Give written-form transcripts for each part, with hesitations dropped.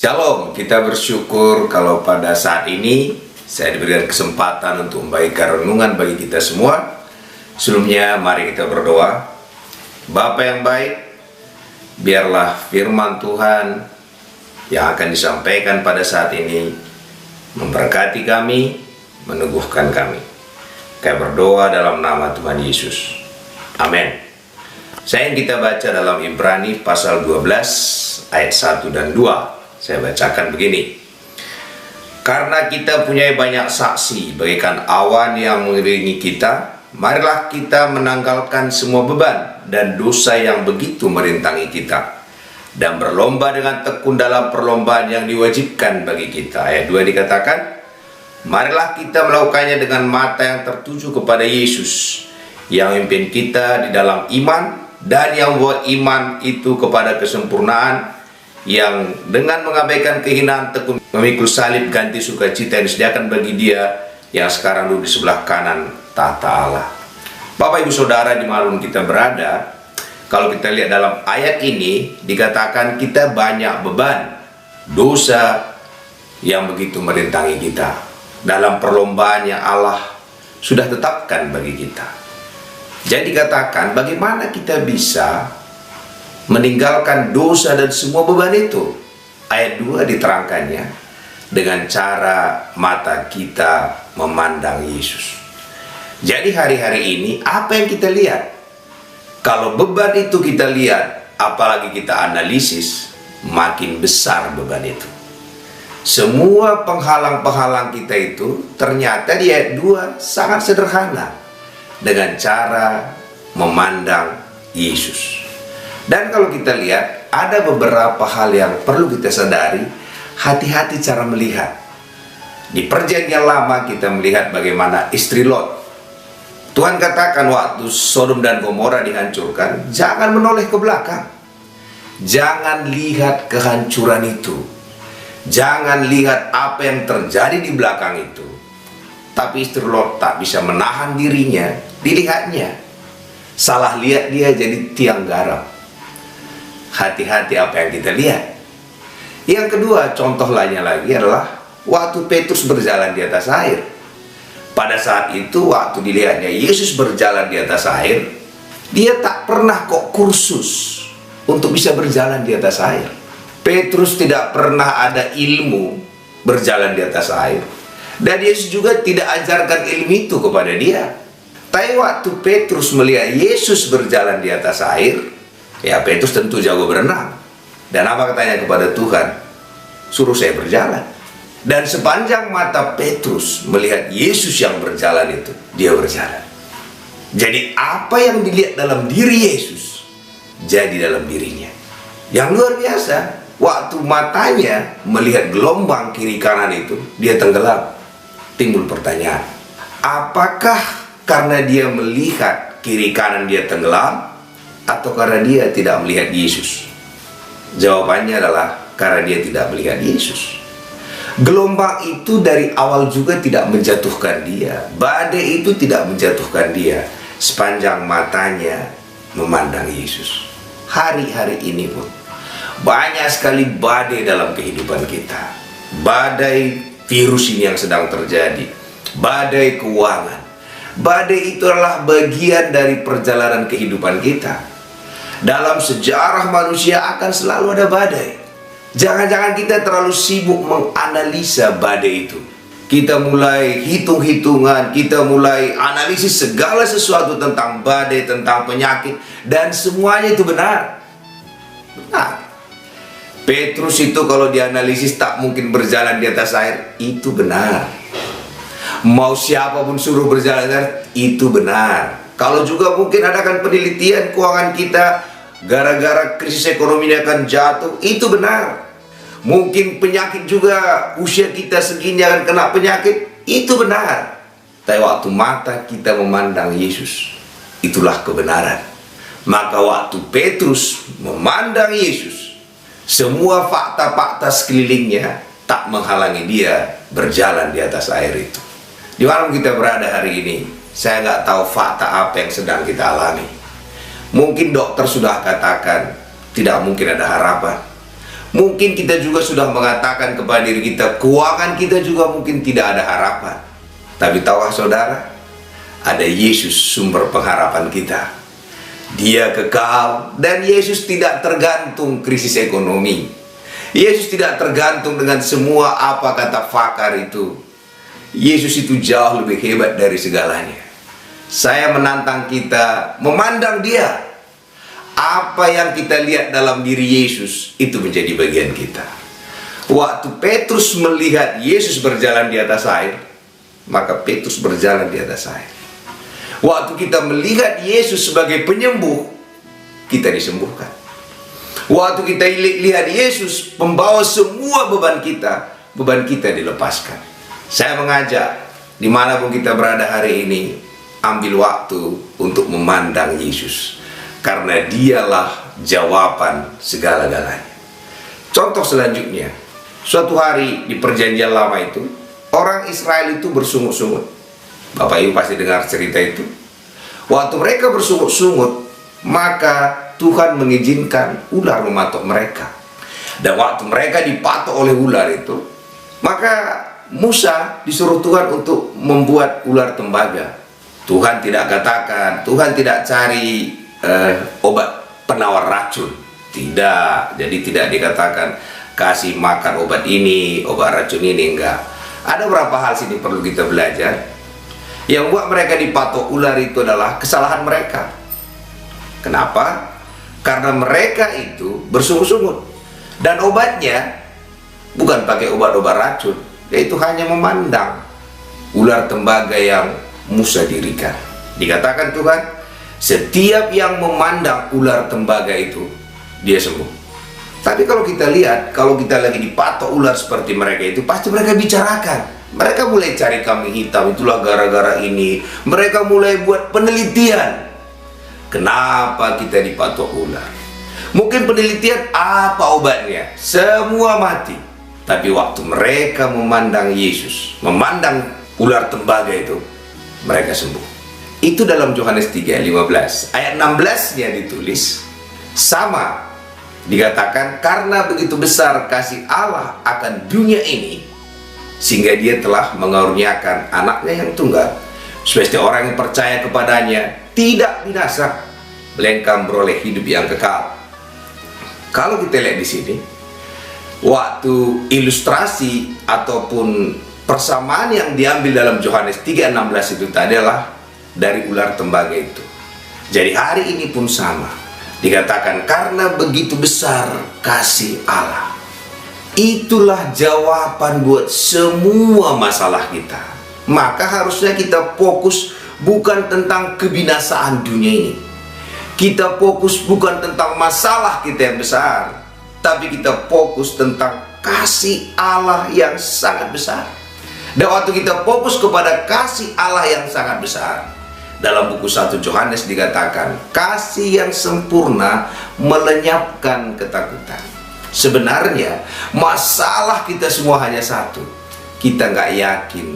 Shalom, kita bersyukur kalau pada saat ini saya diberikan kesempatan untuk membagikan renungan bagi kita semua. Sebelumnya mari kita berdoa. Bapa yang baik, biarlah firman Tuhan yang akan disampaikan pada saat ini memberkati kami, meneguhkan kami. Kami berdoa dalam nama Tuhan Yesus. Amin. Saya ingin kita baca dalam Ibrani pasal 12 ayat 1 dan 2. Saya bacakan begini. Karena kita punya banyak saksi bagaikan awan yang mengiringi kita, marilah kita menanggalkan semua beban dan dosa yang begitu merintangi kita, dan berlomba dengan tekun dalam perlombaan yang diwajibkan bagi kita. Ayat 2 dikatakan, marilah kita melakukannya dengan mata yang tertuju kepada Yesus, yang memimpin kita di dalam iman, dan yang membawa iman itu kepada kesempurnaan, yang dengan mengabaikan kehinaan tekun memikul salib ganti sukacita yang disediakan bagi dia yang sekarang duduk di sebelah kanan tahta Allah. Bapak ibu saudara dimanapun kita berada, kalau kita lihat dalam ayat ini dikatakan kita banyak beban, dosa yang begitu merintangi kita dalam perlombaan yang Allah sudah tetapkan bagi kita. Jadi katakan bagaimana kita bisa meninggalkan dosa dan semua beban itu. Ayat 2 diterangkannya dengan cara mata kita memandang Yesus. Jadi hari-hari ini apa yang kita lihat? Kalau beban itu kita lihat, apalagi kita analisis, makin besar beban itu. Semua penghalang-penghalang kita itu ternyata di ayat 2 sangat sederhana, dengan cara memandang Yesus. Dan kalau kita lihat, ada beberapa hal yang perlu kita sadari. Hati-hati cara melihat. Di perjanjian lama kita melihat bagaimana istri Lot. Tuhan katakan waktu Sodom dan Gomora dihancurkan, jangan menoleh ke belakang. Jangan lihat kehancuran itu. Jangan lihat apa yang terjadi di belakang itu. Tapi istri Lot tak bisa menahan dirinya, dilihatnya. Salah lihat dia jadi tiang garam. Hati-hati apa yang kita lihat. Yang kedua, contoh lainnya lagi adalah waktu Petrus berjalan di atas air. Pada saat itu, waktu dilihatnya Yesus berjalan di atas air, dia tak pernah kok kursus untuk bisa berjalan di atas air. Petrus tidak pernah ada ilmu berjalan di atas air, dan Yesus juga tidak ajarkan ilmu itu kepada dia. Tapi waktu Petrus melihat Yesus berjalan di atas air, ya Petrus tentu jago berenang. Dan apa katanya kepada Tuhan? Suruh saya berjalan. Dan sepanjang mata Petrus melihat Yesus yang berjalan itu, dia berjalan. Jadi apa yang dilihat dalam diri Yesus jadi dalam dirinya. Yang luar biasa, waktu matanya melihat gelombang kiri kanan itu, dia tenggelam. Timbul pertanyaan, apakah karena dia melihat kiri kanan dia tenggelam, atau karena dia tidak melihat Yesus? Jawabannya adalah karena dia tidak melihat Yesus. Gelombang itu dari awal juga tidak menjatuhkan dia. Badai itu tidak menjatuhkan dia, sepanjang matanya memandang Yesus. Hari-hari ini pun banyak sekali badai dalam kehidupan kita. Badai virus ini yang sedang terjadi, badai keuangan. Badai itu adalah bagian dari perjalanan kehidupan kita. Dalam sejarah manusia akan selalu ada badai. Jangan-jangan kita terlalu sibuk menganalisa badai itu. Kita mulai hitung-hitungan, kita mulai analisis segala sesuatu tentang badai, tentang penyakit, dan semuanya itu benar. Benar. Petrus itu kalau dianalisis tak mungkin berjalan di atas air, itu benar. Mau siapapun suruh berjalan di atas air, itu benar. Kalau juga mungkin adakan penelitian keuangan kita, gara-gara krisis ekonomi ini akan jatuh, itu benar. Mungkin penyakit juga, usia kita segini akan kena penyakit, itu benar. Tapi waktu mata kita memandang Yesus, itulah kebenaran. Maka waktu Petrus memandang Yesus, semua fakta-fakta sekelilingnya tak menghalangi dia berjalan di atas air itu. Di mana kita berada hari ini, saya nggak tahu fakta apa yang sedang kita alami. Mungkin dokter sudah katakan tidak mungkin ada harapan. Mungkin kita juga sudah mengatakan kepada diri kita, keuangan kita juga mungkin tidak ada harapan. Tapi tahukah saudara, ada Yesus sumber pengharapan kita. Dia kekal dan Yesus tidak tergantung krisis ekonomi. Yesus tidak tergantung dengan semua apa kata pakar itu. Yesus itu jauh lebih hebat dari segalanya. Saya menantang kita memandang Dia. Apa yang kita lihat dalam diri Yesus itu menjadi bagian kita. Waktu Petrus melihat Yesus berjalan di atas air, maka Petrus berjalan di atas air. Waktu kita melihat Yesus sebagai penyembuh, kita disembuhkan. Waktu kita lihat Yesus membawa semua beban kita dilepaskan. Saya mengajak, dimanapun kita berada hari ini, ambil waktu untuk memandang Yesus. Karena dialah jawaban segala-galanya. Contoh selanjutnya, suatu hari di perjanjian lama itu, orang Israel itu bersungut-sungut. Bapak Ibu pasti dengar cerita itu. Waktu mereka bersungut-sungut, maka Tuhan mengizinkan ular mematok mereka. Dan waktu mereka dipatok oleh ular itu, maka Musa disuruh Tuhan untuk membuat ular tembaga. Tuhan tidak katakan, Tuhan tidak cari obat penawar racun. Tidak. Jadi tidak dikatakan kasih makan obat ini, obat racun ini, enggak. Ada beberapa hal sini perlu kita belajar. Yang buat mereka dipatok ular itu adalah kesalahan mereka. Kenapa? Karena mereka itu bersungut-sungut. Dan obatnya bukan pakai obat-obat racun, yaitu hanya memandang ular tembaga yang Musa dirikan. Dikatakan Tuhan, setiap yang memandang ular tembaga itu, dia sembuh. Tapi kalau kita lihat, kalau kita lagi dipatok ular seperti mereka itu, pasti mereka bicarakan. Mereka mulai cari kambing hitam, itulah gara-gara ini. Mereka mulai buat penelitian. Kenapa kita dipatok ular? Mungkin penelitian apa obatnya? Semua mati. Tapi waktu mereka memandang Yesus, memandang ular tembaga itu, mereka sembuh. Itu dalam Yohanes 3:15. Ayat 16-nya ditulis, sama dikatakan, karena begitu besar kasih Allah akan dunia ini, sehingga Dia telah mengaruniakan anaknya yang tunggal, supaya setiap orang yang percaya kepadanya tidak binasa, melainkan beroleh hidup yang kekal. Kalau kita lihat di sini, waktu ilustrasi ataupun persamaan yang diambil dalam Yohanes 3:16 itu tadi adalah dari ular tembaga itu. Jadi hari ini pun sama. Dikatakan karena begitu besar kasih Allah. Itulah jawaban buat semua masalah kita. Maka harusnya kita fokus bukan tentang kebinasaan dunia ini. Kita fokus bukan tentang masalah kita yang besar, tapi kita fokus tentang kasih Allah yang sangat besar. Dan waktu kita fokus kepada kasih Allah yang sangat besar, dalam buku 1 Yohanes dikatakan, kasih yang sempurna melenyapkan ketakutan. Sebenarnya masalah kita semua hanya satu, kita nggak yakin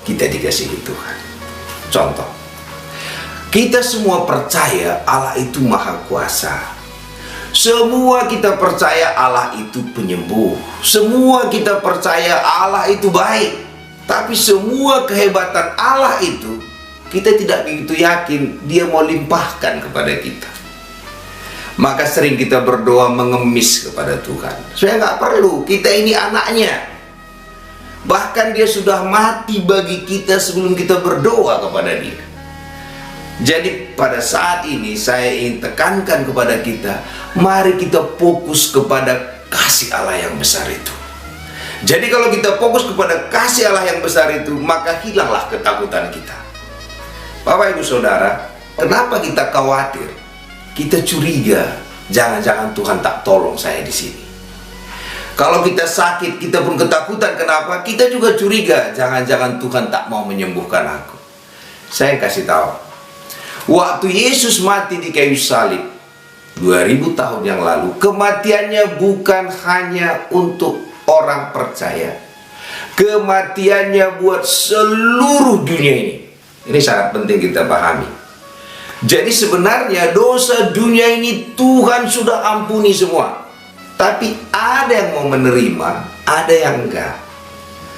kita dikasihi Tuhan. Contoh, kita semua percaya Allah itu maha kuasa. Semua kita percaya Allah itu penyembuh. Semua kita percaya Allah itu baik. Tapi semua kehebatan Allah itu kita tidak begitu yakin Dia mau limpahkan kepada kita. Maka sering kita berdoa mengemis kepada Tuhan. Saya nggak perlu, kita ini anaknya. Bahkan Dia sudah mati bagi kita sebelum kita berdoa kepada Dia. Jadi pada saat ini saya ingin tekankan kepada kita, mari kita fokus kepada kasih Allah yang besar itu. Jadi kalau kita fokus kepada kasih Allah yang besar itu, maka hilanglah ketakutan kita. Bapak Ibu Saudara, kenapa kita khawatir? Kita curiga, jangan-jangan Tuhan tak tolong saya di sini. Kalau kita sakit, kita pun ketakutan. Kenapa? Kita juga curiga, jangan-jangan Tuhan tak mau menyembuhkan aku. Saya kasih tahu, waktu Yesus mati di kayu salib 2000 tahun yang lalu, kematiannya bukan hanya untuk orang percaya, kematiannya buat seluruh dunia ini. Ini sangat penting kita pahami. Jadi sebenarnya dosa dunia ini Tuhan sudah ampuni semua. Tapi ada yang mau menerima, ada yang enggak.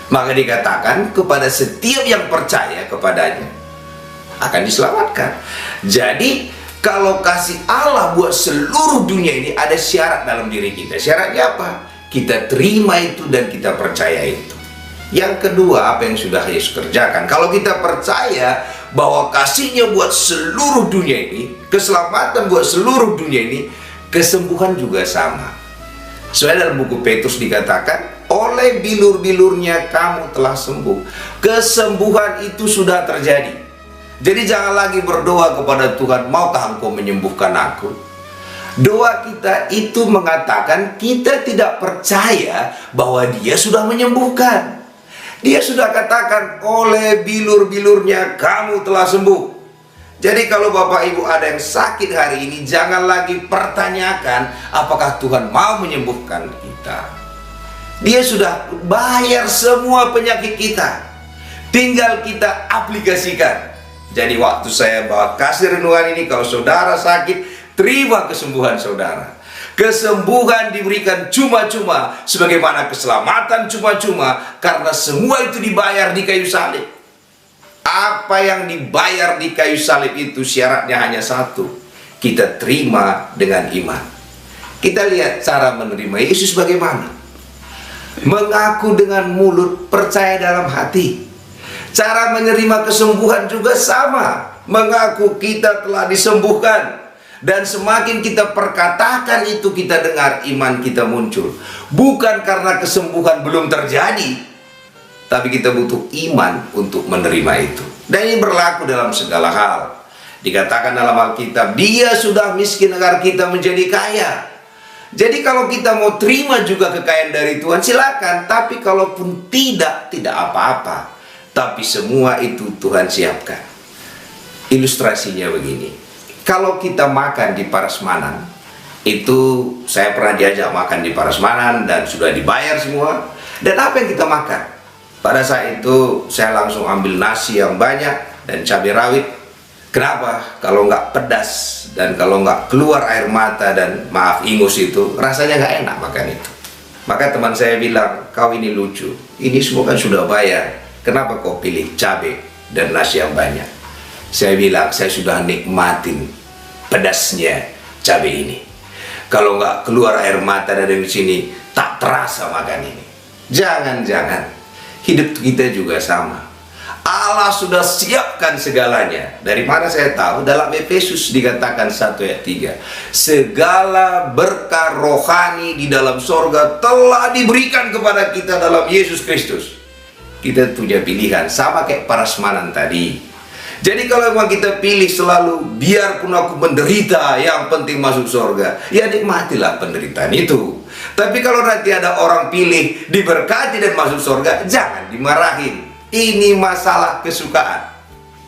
Maka dikatakan kepada setiap yang percaya kepadanya akan diselamatkan. Jadi kalau kasih Allah buat seluruh dunia ini, ada syarat dalam diri kita. Syaratnya apa? Kita terima itu dan kita percaya itu. Yang kedua, apa yang sudah Yesus kerjakan. Kalau kita percaya bahwa kasihnya buat seluruh dunia ini, keselamatan buat seluruh dunia ini, kesembuhan juga sama. Soalnya dalam buku Petrus dikatakan, oleh bilur-bilurnya kamu telah sembuh. Kesembuhan itu sudah terjadi. Jadi jangan lagi berdoa kepada Tuhan, maukah engkau menyembuhkan aku? Doa kita itu mengatakan kita tidak percaya bahwa Dia sudah menyembuhkan. Dia sudah katakan, oleh bilur-bilurnya kamu telah sembuh. Jadi kalau Bapak Ibu ada yang sakit hari ini, jangan lagi pertanyakan apakah Tuhan mau menyembuhkan kita. Dia sudah bayar semua penyakit kita, tinggal kita aplikasikan. Jadi waktu saya bawa kasih renungan ini, kalau saudara sakit, terima kesembuhan saudara. Kesembuhan diberikan cuma-cuma, sebagaimana keselamatan cuma-cuma, karena semua itu dibayar di kayu salib. Apa yang dibayar di kayu salib itu syaratnya hanya satu, kita terima dengan iman. Kita lihat cara menerima Yesus bagaimana. Mengaku dengan mulut, percaya dalam hati. Cara menerima kesembuhan juga sama, mengaku kita telah disembuhkan. Dan semakin kita perkatakan itu, kita dengar, iman kita muncul. Bukan karena kesembuhan belum terjadi, tapi kita butuh iman untuk menerima itu. Dan ini berlaku dalam segala hal. Dikatakan dalam Alkitab, Dia sudah miskin agar kita menjadi kaya. Jadi kalau kita mau terima juga kekayaan dari Tuhan, silakan. Tapi kalaupun tidak apa-apa. Tapi semua itu Tuhan siapkan. Ilustrasinya begini. Kalau kita makan di Parasmanan, itu saya pernah diajak makan di Parasmanan dan sudah dibayar semua. Dan apa yang kita makan? Pada saat itu saya langsung ambil nasi yang banyak dan cabai rawit. Kenapa? Kalau nggak pedas dan kalau nggak keluar air mata dan maaf ingus itu, rasanya nggak enak makan itu. Maka teman saya bilang, kau ini lucu, ini semua kan sudah bayar, kenapa kau pilih cabai dan nasi yang banyak? Saya bilang, saya sudah nikmatin pedasnya cabai ini. Kalau nggak keluar air mata dari sini, tak terasa makan ini. Jangan-jangan hidup kita juga sama. Allah sudah siapkan segalanya. Dari mana saya tahu? Dalam Efesus dikatakan 1 ayat 3. Segala berkah rohani di dalam sorga telah diberikan kepada kita dalam Yesus Kristus. Kita punya pilihan, sama kayak Parasmanan tadi. Jadi kalau memang kita pilih selalu, biarpun aku menderita, yang penting masuk sorga, ya nikmatilah penderitaan itu. Tapi kalau nanti ada orang pilih diberkati dan masuk sorga, jangan dimarahin. Ini masalah kesukaan.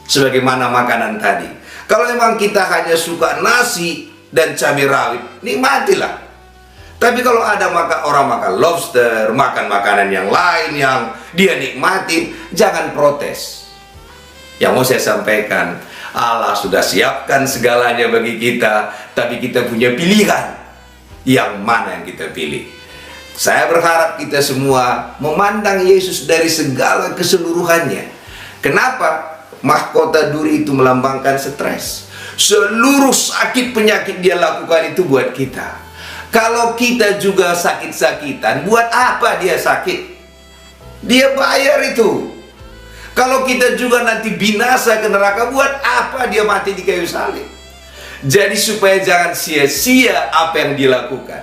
Sebagaimana makanan tadi. Kalau memang kita hanya suka nasi dan cabai rawit, nikmatilah. Tapi kalau ada orang makan lobster, makan makanan yang lain yang dia nikmatin, jangan protes. Yang mau saya sampaikan, Allah sudah siapkan segalanya bagi kita, tapi kita punya pilihan. Yang mana yang kita pilih? Saya berharap kita semua memandang Yesus dari segala keseluruhannya. Kenapa? Mahkota duri itu melambangkan stres. Seluruh sakit penyakit Dia lakukan itu buat kita. Kalau kita juga sakit-sakitan, buat apa Dia sakit? Dia bayar itu. Kalau kita juga nanti binasa ke neraka, buat apa Dia mati di kayu salib? Jadi supaya jangan sia-sia apa yang dilakukan,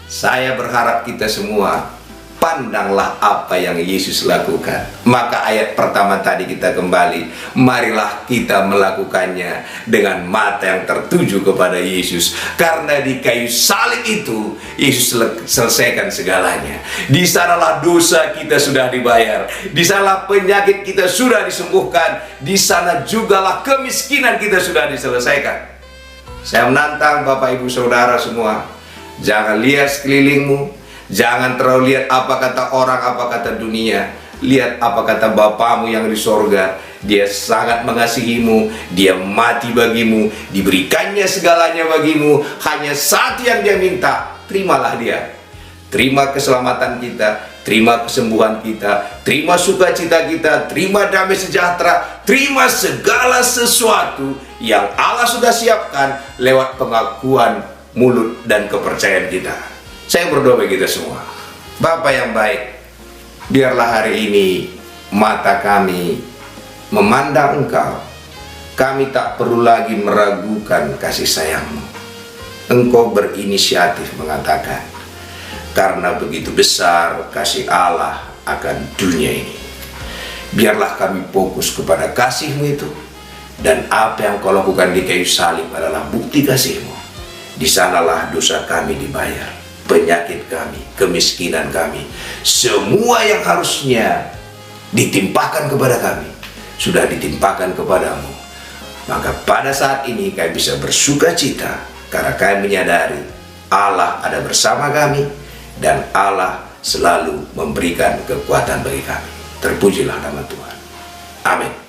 saya berharap kita semua pandanglah apa yang Yesus lakukan. Maka ayat pertama tadi kita kembali, marilah kita melakukannya dengan mata yang tertuju kepada Yesus. Karena di kayu salib itu Yesus selesaikan segalanya. Di sanalah dosa kita sudah dibayar, di sanalah penyakit kita sudah disembuhkan, di sana jugalah kemiskinan kita sudah diselesaikan. Saya menantang Bapak Ibu Saudara semua, jangan lihat sekelilingmu. Jangan terlalu lihat apa kata orang, apa kata dunia. Lihat apa kata Bapamu yang di sorga. Dia sangat mengasihimu, Dia mati bagimu, diberikannya segalanya bagimu. Hanya satu yang Dia minta, terimalah dia. Terima keselamatan kita, terima kesembuhan kita, terima sukacita kita, terima damai sejahtera, terima segala sesuatu yang Allah sudah siapkan lewat pengakuan mulut dan kepercayaan kita. Saya berdoa bagi kita semua. Bapa yang baik, biarlah hari ini mata kami memandang Engkau. Kami tak perlu lagi meragukan kasih sayang-Mu. Engkau berinisiatif mengatakan, karena begitu besar kasih Allah akan dunia ini. Biarlah kami fokus kepada kasih-Mu itu, dan apa yang Kau lakukan di kayu salib adalah bukti kasih-Mu. Di sanalah dosa kami dibayar, penyakit kami, kemiskinan kami, semua yang harusnya ditimpakan kepada kami sudah ditimpakan kepadamu. Maka pada saat ini kami bisa bersuka cita karena kami menyadari Allah ada bersama kami dan Allah selalu memberikan kekuatan bagi kami. Terpujilah nama Tuhan. Amin.